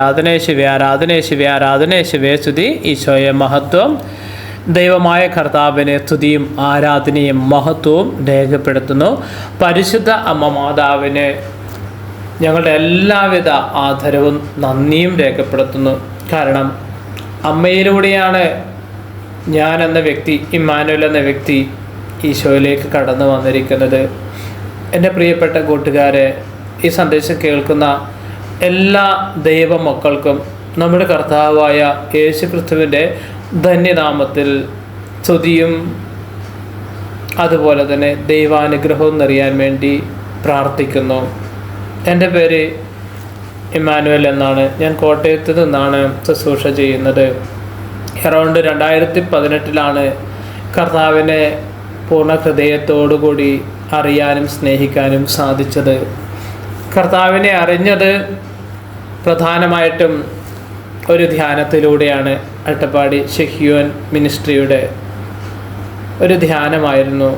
ആരാധനേശുവേ ആരാധനേശുവേ ആരാധനേശുവേ സ്തുതി. ഈശോയെ മഹത്വം. ദൈവമായ കർത്താവിനെ സ്തുതിയും ആരാധനയും മഹത്വവും രേഖപ്പെടുത്തുന്നു. പരിശുദ്ധ അമ്മ മാതാവിന് ഞങ്ങളുടെ എല്ലാവിധ ആദരവും നന്ദിയും രേഖപ്പെടുത്തുന്നു. കാരണം അമ്മയിലൂടെയാണ് ഞാൻ എന്ന വ്യക്തി, ഇമ്മാനുവൽ എന്ന വ്യക്തി ഈശോയിലേക്ക് കടന്നു വന്നിരിക്കുന്നത്. എൻ്റെ പ്രിയപ്പെട്ട കൂട്ടുകാരെ, ഈ സന്ദേശം കേൾക്കുന്ന എല്ലാ ദൈവമക്കൾക്കും നമ്മുടെ കർത്താവായ യേശുക്രിസ്തുവിൻ്റെ ധന്യനാമത്തിൽ സ്തുതിയും അതുപോലെ തന്നെ ദൈവാനുഗ്രഹവും നിറയാൻ വേണ്ടി പ്രാർത്ഥിക്കുന്നു. എൻ്റെ പേര് ഇമ്മാനുവൽ എന്നാണ്. ഞാൻ കോട്ടയത്ത് നിന്നാണ് ശുശ്രൂഷ ചെയ്യുന്നത്. അറൗണ്ട് 2018 കർത്താവിനെ പൂർണ്ണ ഹൃദയത്തോടുകൂടി അറിയാനും സ്നേഹിക്കാനും സാധിച്ചത്. കർത്താവിനെ അറിഞ്ഞത് പ്രധാനമായിട്ടും ഒരു ധ്യാനത്തിലൂടെയാണ്. അട്ടപ്പാടി ഷെഹ്യോൻ മിനിസ്ട്രിയുടെ ഒരു ധ്യാനമായിരുന്നു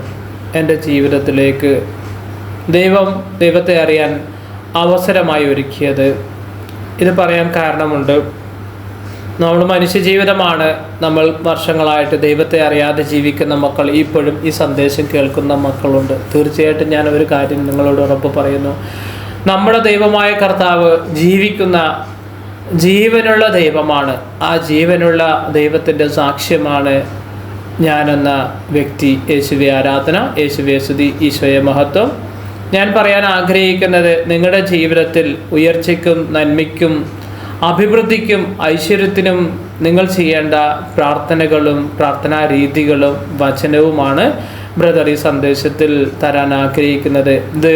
എൻ്റെ ജീവിതത്തിലേക്ക് ദൈവത്തെ അറിയാൻ അവസരമായി ഒരുക്കിയത്. ഇത് പറയാൻ കാരണമുണ്ട്. നമ്മുടെ മനുഷ്യജീവിതമാണ്. നമ്മൾ വർഷങ്ങളായിട്ട് ദൈവത്തെ അറിയാതെ ജീവിക്കുന്ന മക്കൾ, ഇപ്പോഴും ഈ സന്ദേശം കേൾക്കുന്ന മക്കളുണ്ട്. തീർച്ചയായിട്ടും ഞാൻ ഒരു കാര്യം നിങ്ങളോട് ഉറപ്പ് പറയുന്നു. നമ്മുടെ ദൈവമായ കർത്താവ് ജീവിക്കുന്ന ജീവനുള്ള ദൈവമാണ്. ആ ജീവനുള്ള ദൈവത്തിൻ്റെ സാക്ഷ്യമാണ് ഞാനെന്ന വ്യക്തി. യേശുവേ ആരാധന, യേശുവേ സ്തുതി, ഈശോയെ മഹത്വം. ഞാൻ പറയാൻ ആഗ്രഹിക്കുന്നത്, നിങ്ങളുടെ ജീവിതത്തിൽ ഉയർച്ചയ്ക്കും നന്മയ്ക്കും അഭിവൃദ്ധിക്കും ഐശ്വര്യത്തിനും നിങ്ങൾ ചെയ്യേണ്ട പ്രാർത്ഥനകളും പ്രാർത്ഥനാ രീതികളും വചനവുമാണ് ബ്രദർ ഈ സന്ദേശത്തിൽ തരാൻ ആഗ്രഹിക്കുന്നത്. ഇത്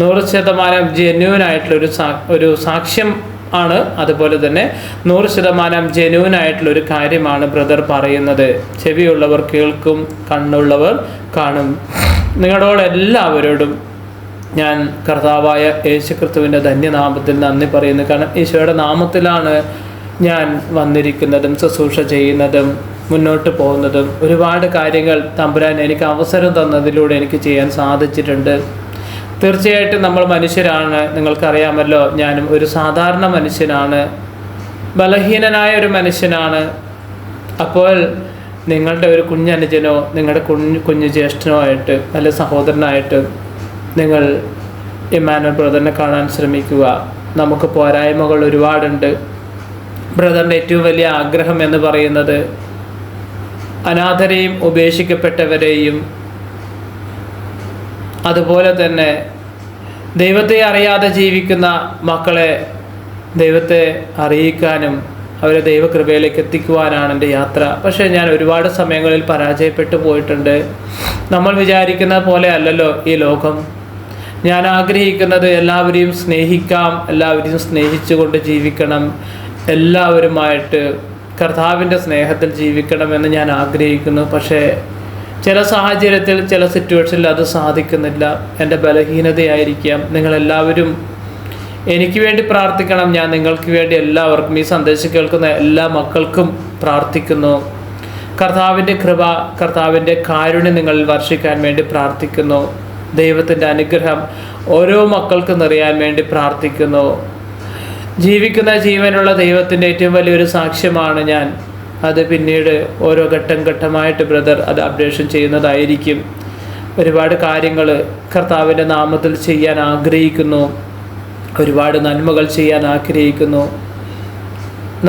100% ജെന്യൂനായിട്ടുള്ളൊരു ഒരു സാക്ഷ്യം ആണ്. അതുപോലെ തന്നെ 100% ജെന്യൂനായിട്ടുള്ളൊരു കാര്യമാണ് ബ്രദർ പറയുന്നത്. ചെവിയുള്ളവർ കേൾക്കും, കണ്ണുള്ളവർ കാണും. നിങ്ങളോട് എല്ലാവരോടും ഞാൻ കർത്താവായ യേശുക്രിസ്തുവിൻ്റെ ധന്യനാമത്തിൽ നന്ദി പറയുന്നു. കാരണം ഈശോയുടെ നാമത്തിലാണ് ഞാൻ വന്നിരിക്കുന്നതും ശുശ്രൂഷ ചെയ്യുന്നതും മുന്നോട്ട് പോകുന്നതും. ഒരുപാട് കാര്യങ്ങൾ തമ്പുരാൻ എനിക്ക് അവസരം തന്നതിലൂടെ എനിക്ക് ചെയ്യാൻ സാധിച്ചിട്ടുണ്ട്. തീർച്ചയായിട്ടും നമ്മൾ മനുഷ്യരാണ്. നിങ്ങൾക്കറിയാമല്ലോ, ഞാനും ഒരു സാധാരണ മനുഷ്യനാണ്, ബലഹീനനായ ഒരു മനുഷ്യനാണ്. അപ്പോൾ നിങ്ങളുടെ ഒരു കുഞ്ഞനുജനോ നിങ്ങളുടെ കുഞ്ഞു ജ്യേഷ്ഠനോ ആയിട്ട് അല്ലെ സഹോദരനായിട്ട് നിങ്ങൾ ഇമ്മാനുവൽ ബ്രദറിനെ കാണാൻ ശ്രമിക്കുക. നമുക്ക് പോരായ്മകൾ ഒരുപാടുണ്ട്. ബ്രദറിൻ്റെ ഏറ്റവും വലിയ ആഗ്രഹം എന്ന് പറയുന്നത് അനാഥരെയും ഉപേക്ഷിക്കപ്പെട്ടവരെയും അതുപോലെ തന്നെ ദൈവത്തെ അറിയാതെ ജീവിക്കുന്ന മക്കളെ ദൈവത്തെ അറിയിക്കാനും അവരെ ദൈവകൃപയിലേക്ക് എത്തിക്കുവാനാണ് എൻ്റെ യാത്ര. പക്ഷേ ഞാൻ ഒരുപാട് സമയങ്ങളിൽ പരാജയപ്പെട്ടു പോയിട്ടുണ്ട്. നമ്മൾ വിചാരിക്കുന്ന പോലെ അല്ലല്ലോ ഈ ലോകം. ഞാൻ ആഗ്രഹിക്കുന്നത് എല്ലാവരെയും സ്നേഹിക്കാം, എല്ലാവരെയും സ്നേഹിച്ചുകൊണ്ട് ജീവിക്കണം, എല്ലാവരുമായിട്ട് കർത്താവിൻ്റെ സ്നേഹത്തിൽ ജീവിക്കണമെന്ന് ഞാൻ ആഗ്രഹിക്കുന്നു. പക്ഷേ ചില സാഹചര്യത്തിൽ, ചില സിറ്റുവേഷനിൽ അത് സാധിക്കുന്നില്ല. എൻ്റെ ബലഹീനതയായിരിക്കാം. നിങ്ങളെല്ലാവരും എനിക്ക് വേണ്ടി പ്രാർത്ഥിക്കണം. ഞാൻ നിങ്ങൾക്ക് വേണ്ടി എല്ലാവർക്കും, ഈ സന്ദേശം കേൾക്കുന്ന എല്ലാ മക്കൾക്കും പ്രാർത്ഥിക്കുന്നു. കർത്താവിൻ്റെ കൃപ, കർത്താവിൻ്റെ കാരുണ്യം നിങ്ങളിൽ വർഷിക്കാൻ വേണ്ടി പ്രാർത്ഥിക്കുന്നു. ദൈവത്തിൻ്റെ അനുഗ്രഹം ഓരോ മക്കൾക്കും നിറയാൻ വേണ്ടി പ്രാർത്ഥിക്കുന്നു. ജീവിക്കുന്ന ജീവനുള്ള ദൈവത്തിൻ്റെ ഏറ്റവും വലിയൊരു സാക്ഷ്യമാണ് ഞാൻ. അത് പിന്നീട് ഓരോ ഘട്ടം ഘട്ടമായിട്ട് ബ്രദർ അത് അപ്ഡേഷൻ ചെയ്യുന്നതായിരിക്കും. ഒരുപാട് കാര്യങ്ങൾ കർത്താവിൻ്റെ നാമത്തിൽ ചെയ്യാൻ ആഗ്രഹിക്കുന്നു. ഒരുപാട് നന്മകൾ ചെയ്യാൻ ആഗ്രഹിക്കുന്നു.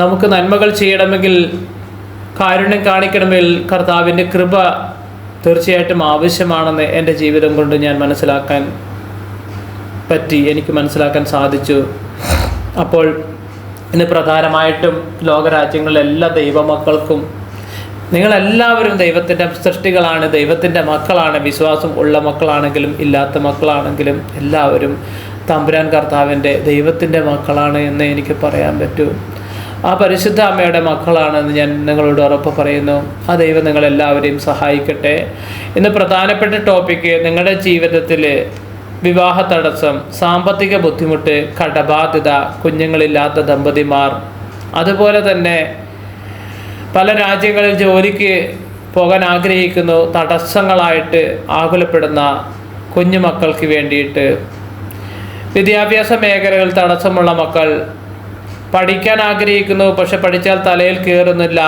നമുക്ക് നന്മകൾ ചെയ്യണമെങ്കിൽ, കാരുണ്യം കാണിക്കണമെങ്കിൽ കർത്താവിൻ്റെ കൃപ തീർച്ചയായിട്ടും ആവശ്യമാണെന്ന് എൻ്റെ ജീവിതം കൊണ്ട് ഞാൻ മനസ്സിലാക്കാൻ പറ്റി, എനിക്ക് മനസ്സിലാക്കാൻ സാധിച്ചു. അപ്പോൾ ഇന്ന് പ്രധാനമായിട്ടും ലോകരാജ്യങ്ങളിലെ എല്ലാ ദൈവമക്കൾക്കും, നിങ്ങളെല്ലാവരും ദൈവത്തിൻ്റെ സൃഷ്ടികളാണ്, ദൈവത്തിൻ്റെ മക്കളാണ്. വിശ്വാസം ഉള്ള മക്കളാണെങ്കിലും ഇല്ലാത്ത മക്കളാണെങ്കിലും എല്ലാവരും തമ്പുരാൻ കർത്താവിൻ്റെ ദൈവത്തിൻ്റെ മക്കളാണ് എന്ന് എനിക്ക് പറയാൻ പറ്റൂ. ആ പരിശുദ്ധ അമ്മയുടെ മക്കളാണെന്ന് ഞാൻ നിങ്ങളോട് ഉറപ്പ് പറയുന്നു. ആ ദൈവം നിങ്ങളെല്ലാവരെയും സഹായിക്കട്ടെ. ഇന്ന് പ്രധാനപ്പെട്ട ടോപ്പിക്ക്, നിങ്ങളുടെ ജീവിതത്തിൽ വിവാഹ തടസ്സം, സാമ്പത്തിക ബുദ്ധിമുട്ട്, കടബാധ്യത, കുഞ്ഞുങ്ങളില്ലാത്ത ദമ്പതിമാർ, അതുപോലെ തന്നെ പല രാജ്യങ്ങളിൽ ജോലിക്ക് പോകാൻ ആഗ്രഹിക്കുന്നു, തടസ്സങ്ങളായിട്ട് ആകുലപ്പെടുന്ന കുഞ്ഞുമക്കൾക്ക് വേണ്ടിയിട്ട്, വിദ്യാഭ്യാസ മേഖലകൾ തടസ്സമുള്ള മക്കൾ, പഠിക്കാൻ ആഗ്രഹിക്കുന്നു, പക്ഷെ പഠിച്ചാൽ തലയിൽ കയറുന്നില്ല,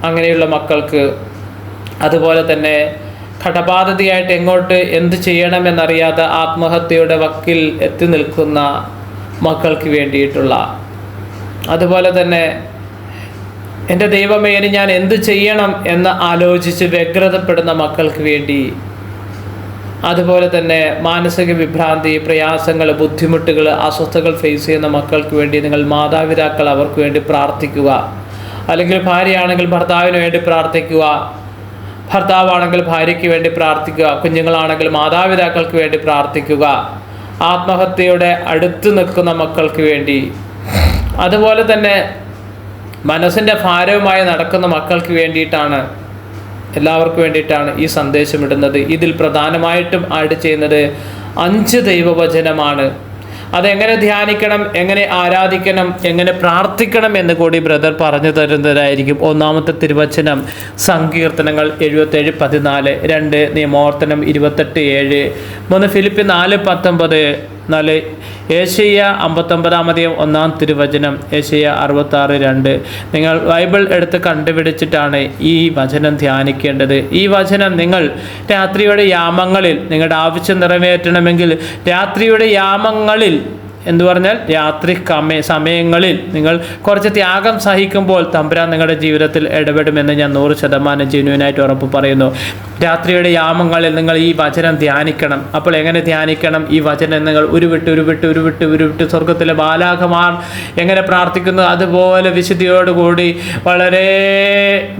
അങ്ങനെയുള്ള മക്കൾക്ക്. അതുപോലെ തന്നെ കടബാധ്യതയായിട്ട് എങ്ങോട്ട് എന്ത് ചെയ്യണമെന്നറിയാതെ ആത്മഹത്യയുടെ വക്കിൽ എത്തി നിൽക്കുന്ന മക്കൾക്ക് വേണ്ടിയിട്ടുള്ള, അതുപോലെ തന്നെ എൻ്റെ ദൈവമേ ഇനി ഞാൻ എന്ത് ചെയ്യണം എന്ന് ആലോചിച്ച് വ്യഗ്രതപ്പെടുന്ന മക്കൾക്ക് വേണ്ടി, അതുപോലെ തന്നെ മാനസിക വിഭ്രാന്തി, പ്രയാസങ്ങൾ, ബുദ്ധിമുട്ടുകൾ, അസ്വസ്ഥതകൾ ഫേസ് ചെയ്യുന്ന മക്കൾക്ക് വേണ്ടി നിങ്ങൾ മാതാപിതാക്കൾ അവർക്ക് വേണ്ടി പ്രാർത്ഥിക്കുക. അല്ലെങ്കിൽ ഭാര്യയാണെങ്കിൽ ഭർത്താവിന് വേണ്ടി പ്രാർത്ഥിക്കുക, ഭർത്താവാണെങ്കിൽ ഭാര്യയ്ക്ക് വേണ്ടി പ്രാർത്ഥിക്കുക, കുഞ്ഞുങ്ങളാണെങ്കിൽ മാതാപിതാക്കൾക്ക് വേണ്ടി പ്രാർത്ഥിക്കുക. ആത്മഹത്യയുടെ അടുത്ത് നിൽക്കുന്ന മക്കൾക്ക് വേണ്ടി, അതുപോലെ തന്നെ മനസ്സിൻ്റെ ഭാരവുമായി നടക്കുന്ന മക്കൾക്ക് വേണ്ടിയിട്ടാണ്, എല്ലാവർക്കും വേണ്ടിയിട്ടാണ് ഈ സന്ദേശം ഇടുന്നത്. ഇതിൽ പ്രധാനമായിട്ടും ആഡ് ചെയ്യുന്നത് 5 ദൈവവചനമാണ്. അതെങ്ങനെ ധ്യാനിക്കണം, എങ്ങനെ ആരാധിക്കണം, എങ്ങനെ പ്രാർത്ഥിക്കണം എന്ന് കൂടി ബ്രദർ പറഞ്ഞു തരുന്നതായിരിക്കും. ഒന്നാമത്തെ തിരുവചനം സങ്കീർത്തനങ്ങൾ 77:14, 2 നിയമോർത്തനം 28:7, 3 ഫിലിപ്പി 4:19, 4 ഏശയ്യ 59 1 തിരുവചനം, ഏശയ്യ 66:2. നിങ്ങൾ ബൈബിൾ എടുത്ത് കണ്ടുപിടിച്ചിട്ടാണ് ഈ വചനം ധ്യാനിക്കേണ്ടത്. ഈ വചനം നിങ്ങൾ രാത്രിയുടെ യാമങ്ങളിൽ, നിങ്ങളുടെ ആവശ്യം നിറവേറ്റണമെങ്കിൽ രാത്രിയുടെ യാമങ്ങളിൽ എന്ന് പറഞ്ഞാൽ രാത്രി സമയങ്ങളിൽ നിങ്ങൾ കുറച്ച് ത്യാഗം സഹിക്കുമ്പോൾ തമ്പുരാൻ നിങ്ങളുടെ ജീവിതത്തിൽ ഇടപെടുമെന്ന് ഞാൻ 100% ജെന്യുവനായിട്ട് ഉറപ്പ് പറയുന്നു. രാത്രിയുടെ യാമങ്ങളിൽ നിങ്ങൾ ഈ വചനം ധ്യാനിക്കണം. അപ്പോൾ എങ്ങനെ ധ്യാനിക്കണം? ഈ വചനം നിങ്ങൾ ഉരുവിട്ട് സ്വർഗത്തിലെ ബാലാഖമാർ എങ്ങനെ പ്രാർത്ഥിക്കുന്നു അതുപോലെ വിശുദ്ധിയോടുകൂടി വളരെ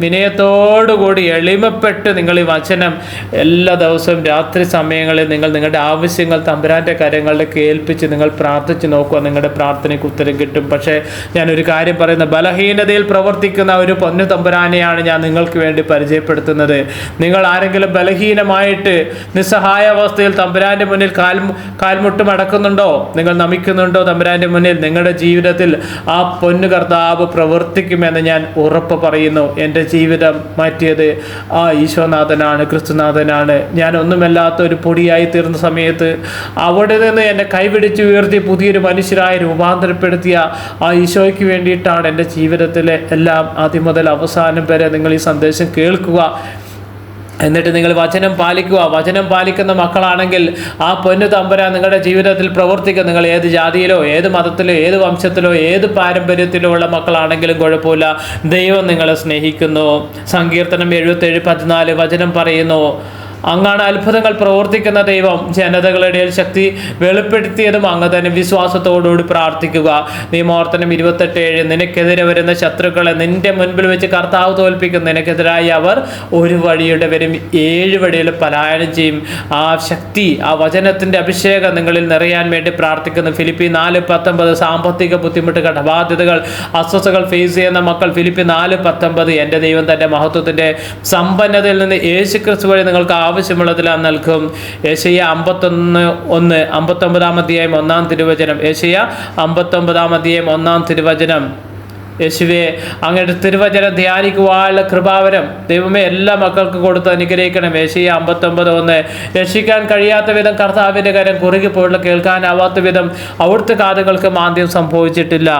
വിനയത്തോടുകൂടി എളിമപ്പെട്ട് നിങ്ങൾ ഈ വചനം എല്ലാ ദിവസവും രാത്രി സമയങ്ങളിൽ നിങ്ങൾ നിങ്ങളുടെ ആവശ്യങ്ങൾ തമ്പുരാൻ്റെ കരങ്ങളിലേക്ക് ഏൽപ്പിച്ച് നിങ്ങൾ പ്രാർത്ഥിച്ച് നോക്കുക. നിങ്ങളുടെ പ്രാർത്ഥനയ്ക്ക് ഉത്തരം കിട്ടും. പക്ഷേ ഞാനൊരു കാര്യം പറയുന്ന, ബലഹീനതയിൽ പ്രവർത്തിക്കുന്ന ഒരു പൊന്നു തമ്പുരാനെയാണ് ഞാൻ നിങ്ങൾക്ക് വേണ്ടി പരിചയപ്പെടുത്തുന്നത്. നിങ്ങൾ ആരെങ്കിലും ബലഹീനമായിട്ട് നിസ്സഹായ അവസ്ഥയിൽ തമ്പുരാൻ്റെ മുന്നിൽ കാൽമുട്ട് മടക്കുന്നുണ്ടോ, നിങ്ങൾ നമിക്കുന്നുണ്ടോ തമ്പുരാൻ്റെ മുന്നിൽ, നിങ്ങളുടെ ജീവിതത്തിൽ ആ പൊന്നു കർത്താവ് പ്രവർത്തിക്കുമെന്ന് ഞാൻ ഉറപ്പ് പറയുന്നു. എൻ്റെ ജീവിതം മാറ്റിയത് ആ ഈശോനാഥനാണ്, ക്രിസ്തുനാഥനാണ്. ഞാൻ ഒന്നുമല്ലാത്ത ഒരു പൊടിയായി തീർന്ന സമയത്ത് അവിടെ നിന്ന് എന്നെ കൈപിടിച്ച് ഉയർത്തി പുതിയൊരു മനുഷ്യരായി രൂപാന്തരപ്പെടുത്തിയ ആ ഈശോയ്ക്ക് വേണ്ടിയിട്ടാണ് എൻ്റെ ജീവിതത്തിലെ എല്ലാം. ആദ്യം മുതൽ അവസാനം വരെ നിങ്ങൾ ഈ സന്ദേശം കേൾക്കുക, എന്നിട്ട് നിങ്ങൾ വചനം പാലിക്കുക. വചനം പാലിക്കുന്ന മക്കളാണെങ്കിൽ ആ പൊന്നു തമ്പുരാൻ നിങ്ങളുടെ ജീവിതത്തിൽ പ്രവർത്തിക്കുക. നിങ്ങൾ ഏത് ജാതിയിലോ ഏത് മതത്തിലോ ഏത് വംശത്തിലോ ഏത് പാരമ്പര്യത്തിലോ ഉള്ള മക്കളാണെങ്കിലും കുഴപ്പമില്ല, ദൈവം നിങ്ങളെ സ്നേഹിക്കുന്നു. സങ്കീർത്തനം 77:14 വചനം പറയുന്നു, അങ്ങാണ് അത്ഭുതങ്ങൾ പ്രവർത്തിക്കുന്ന ദൈവം, ജനതകളുടെ ശക്തി വെളിപ്പെടുത്തിയതും അങ്ങ് തന്നെ. വിശ്വാസത്തോടുകൂടി പ്രാർത്ഥിക്കുക. നിയമോർത്തനം 28:7 നിനക്കെതിരെ വരുന്ന ശത്രുക്കളെ നിന്റെ മുൻപിൽ വെച്ച് കർത്താവ് തോൽപ്പിക്കും. നിനക്കെതിരായി അവർ ഒരു വഴിയുടെ വരും 7 വഴിയിൽ പലായനം ചെയ്യും. ആ ശക്തി, ആ വചനത്തിൻ്റെ അഭിഷേകം നിങ്ങളിൽ നിറയാൻ വേണ്ടി പ്രാർത്ഥിക്കുന്നു. ഫിലിപ്പി 4:19 സാമ്പത്തിക ബുദ്ധിമുട്ട്, കടബാധ്യതകൾ, അസ്വസ്ഥതകൾ ഫേസ് ചെയ്യുന്ന മക്കൾ, ഫിലിപ്പി 4:19 എൻ്റെ ദൈവം തൻ്റെ മഹത്വത്തിൻ്റെ സമ്പന്നതയിൽ നിന്ന് യേശുക്രിസ്തു വഴി നിങ്ങൾക്ക് ആവശ്യമുള്ളതെല്ലാം നൽകും. ഏശയ്യ 51:1 59 1 തിരുവചനം, ഏശയ്യ 59 1 തിരുവചനം. യേശുവേ, അങ്ങയുടെ തിരുവചനം ധ്യാനിക്കുവാനുള്ള കൃപാവരം ദൈവമേ എല്ലാ മക്കൾക്ക് കൊടുത്ത് അനുഗ്രഹിക്കണം. ഏശയ്യ 59:1 രക്ഷിക്കാൻ കഴിയാത്ത വിധം കർത്താവിൻ്റെ കരം കുറുകിപ്പോയുള്ള കേൾക്കാനാവാത്ത വിധം അവിടുത്തെ കാതുകൾക്ക് മാന്ദ്യം സംഭവിച്ചിട്ടില്ല.